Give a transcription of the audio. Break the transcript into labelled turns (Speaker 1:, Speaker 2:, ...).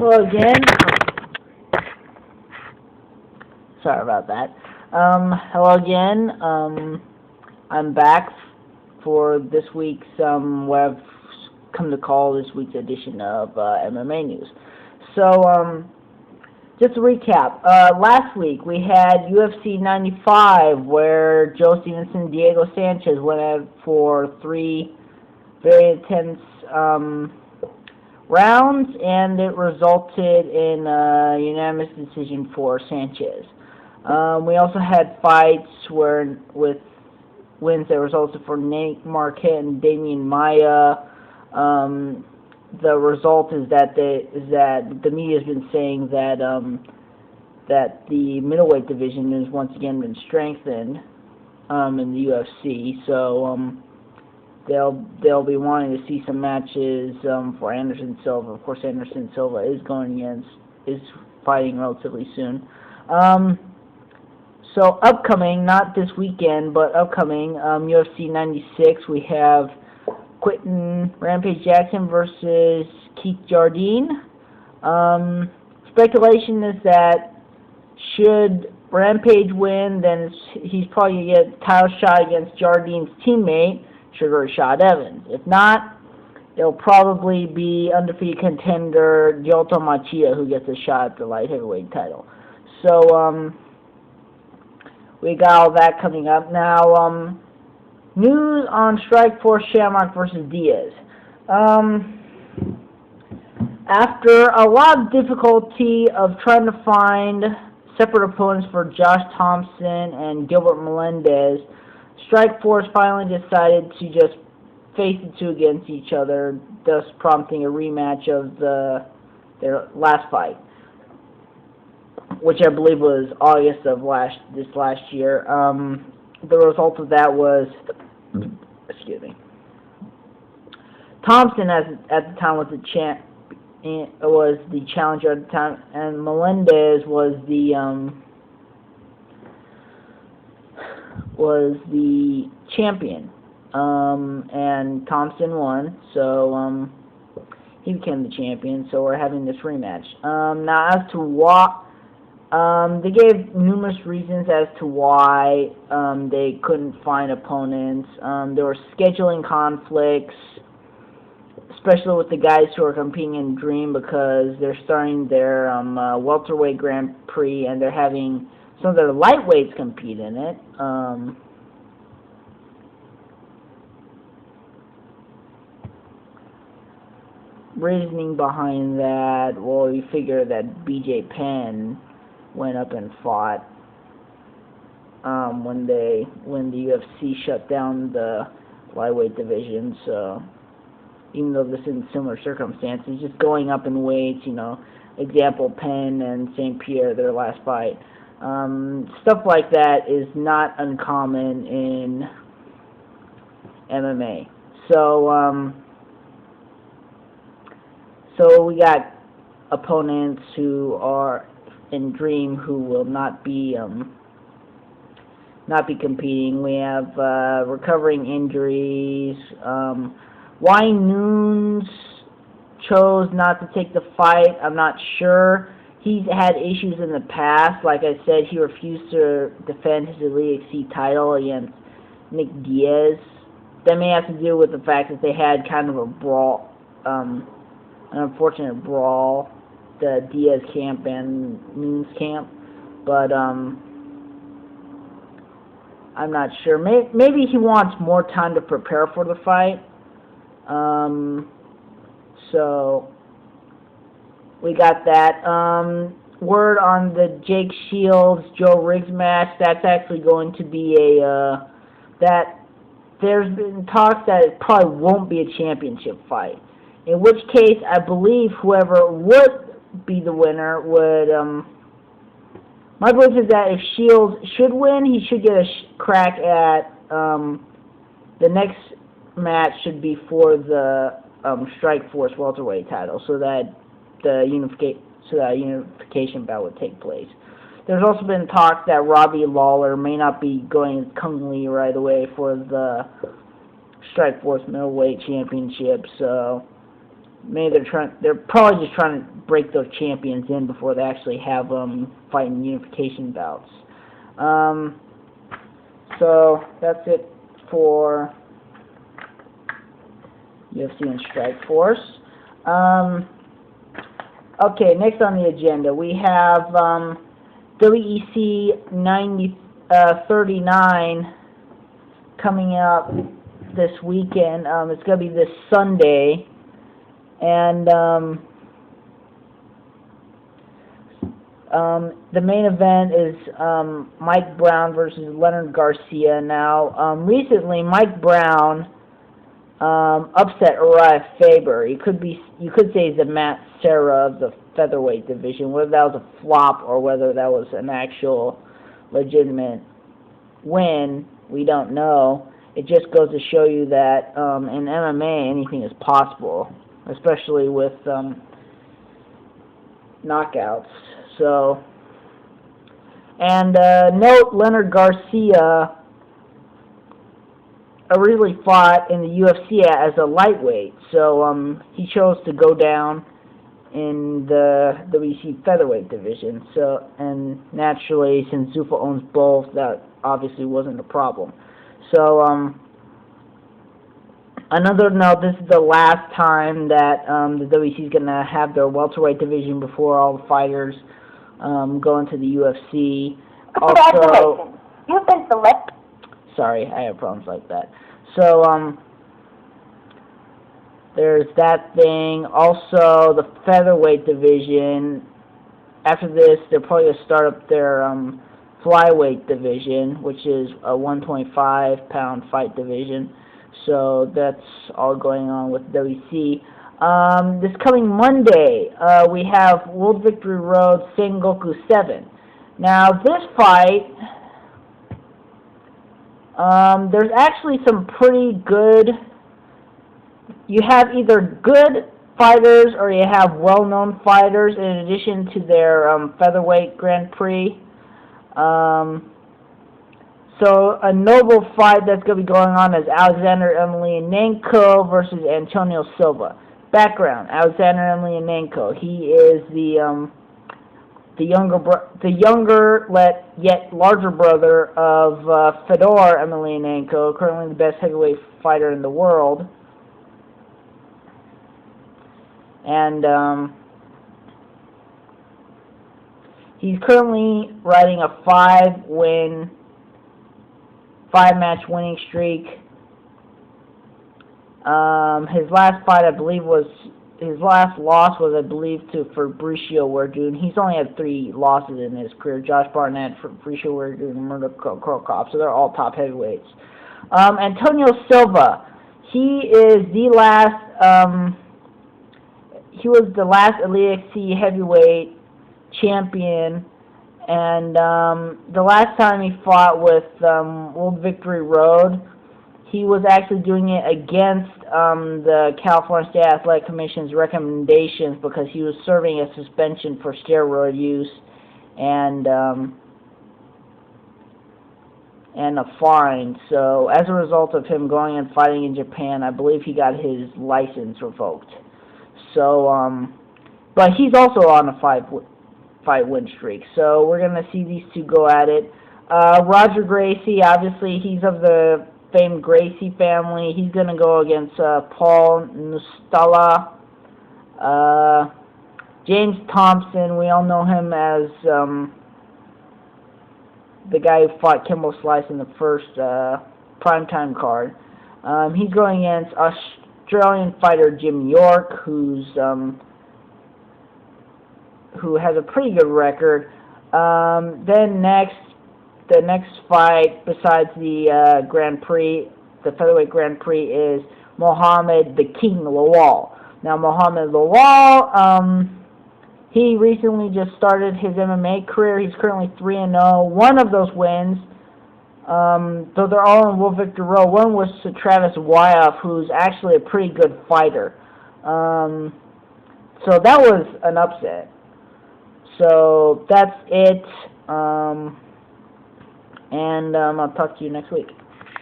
Speaker 1: Hello again. Sorry about that. Hello again. I'm back for this week's what I've come to call this week's edition of MMA news. So, just to recap, last week we had UFC 95, where Joe Stevenson and Diego Sanchez went out for 3 very intense rounds, and it resulted in a unanimous decision for Sanchez. We also had fights with wins that resulted for Nate Marquette and Damian Maia. The result is that the media has been saying that that the middleweight division has once again been strengthened in the UFC. So they'll be wanting to see some matches for Anderson Silva. Of course, Anderson Silva is fighting relatively soon. So upcoming, not this weekend, but upcoming, UFC 96, we have Quinton Rampage Jackson versus Keith Jardine. Speculation is that should Rampage win, then he's probably going to get a title shot against Jardine's teammate, Sugar Rashad Evans. If not, it'll probably be undefeated contender Lyoto Machida who gets a shot at the light heavyweight title. So, we got all that coming up. Now, news on Strikeforce Shamrock versus Diaz. After a lot of difficulty of trying to find separate opponents for Josh Thompson and Gilbert Melendez, Strikeforce finally decided to just face the two against each other, thus prompting a rematch of their last fight, which I believe was August of this last year. The result of that was, excuse me, Thompson at the time was the challenger at the time, and Melendez was the champion. And Thompson won, so he became the champion. So we're having this rematch. Now, as to what they gave numerous reasons as to why they couldn't find opponents. There were scheduling conflicts, especially with the guys who are competing in Dream, because they're starting their welterweight Grand Prix, and they're having some of their lightweights compete in it. Reasoning behind that, well, you figure that BJ Penn went up and fought when the UFC shut down the lightweight division. So even though this is in similar circumstances, just going up in weights, example, Penn and St. Pierre, their last fight, stuff like that is not uncommon in MMA. So we got opponents who are in Dream who will not be competing. We have recovering injuries. Why Nunes chose not to take the fight, I'm not sure. He's had issues in the past. Like I said, he refused to defend his Elite XC title against Nick Diaz. That may have to do with the fact that they had kind of a brawl, an unfortunate brawl, the Diaz camp and Nunes camp, but I'm not sure. Maybe he wants more time to prepare for the fight. So we got that. Word on the Jake Shields Joe Riggs match. That's actually going to be that there's been talks that it probably won't be a championship fight. In which case, I believe whoever would be the winner would, my belief is that if Shields should win, he should get a crack at, the next match should be for the Strikeforce welterweight title, so that the unification bout would take place. There's also been talk that Robbie Lawler may not be going Kung Lee right away for the Strikeforce middleweight championship, so maybe they're probably just trying to break those champions in before they actually have fighting unification bouts. So that's it for UFC and Strikeforce. Okay, next on the agenda we have WEC 39 coming up this weekend. It's going to be this Sunday, and the main event is Mike Brown versus Leonard Garcia. Now, recently Mike Brown upset Uriah Faber. You could say he's the Matt Serra of the featherweight division. Whether that was a flop or whether that was an actual legitimate win, we don't know. It just goes to show you that in MMA anything is possible, especially with knockouts. So, and note Leonard Garcia originally fought in the UFC as a lightweight, so he chose to go down in the WEC featherweight division. So, and naturally, since Zuffa owns both, that obviously wasn't a problem. So, another note: this is the last time that the WEC is going to have their welterweight division before all the fighters go into the UFC. Also,
Speaker 2: you've been selected.
Speaker 1: Sorry, I have problems like that. So, there's that thing. Also, the featherweight division. After this, they're probably going to start up their flyweight division, which is a 125-pound fight division. So that's all going on with WEC. This coming Monday, we have World Victory Road Sengoku 7. Now, this fight, there's actually some pretty good. You have either good fighters or you have well-known fighters in addition to their featherweight Grand Prix. So a notable fight that's going to be going on is Alexander Emelianenko versus Antonio Silva. Background: Alexander Emelianenko. He is the younger yet larger brother of Fedor Emelianenko, currently the best heavyweight fighter in the world. And he's currently riding a 5-match winning streak. His last fight, I believe, his last loss was, I believe, to Fabricio Werdun. He's only had 3 losses in his career: Josh Barnett, Fabricio Werdun, and Murdo Krokop. So they're all top heavyweights. Antonio Silva, he is the last. He was the last Elite XC heavyweight champion, and the last time he fought with World Victory Road, he was actually doing it against the California State Athletic Commission's recommendations because he was serving a suspension for steroid use and a fine. So as a result of him going and fighting in Japan, I believe he got his license revoked. So, but he's also on a 5-fight win streak. So we're going to see these two go at it. Roger Gracie, obviously, he's of the famed Gracie family. He's going to go against Paul Nustala. James Thompson, we all know him as the guy who fought Kimbo Slice in the first primetime card. He's going against Australian fighter Jim York, who has a pretty good record. Then the next fight, besides the Grand Prix, the featherweight Grand Prix, is Mohamed the King Lawal. Now, Mohamed Lawal, he recently just started his MMA career. He's currently 3-0. One of those wins, though they're all in World Victory Road, one was to Travis Wyeth, who's actually a pretty good fighter. So that was an upset. So that's it. And I'll talk to you next week.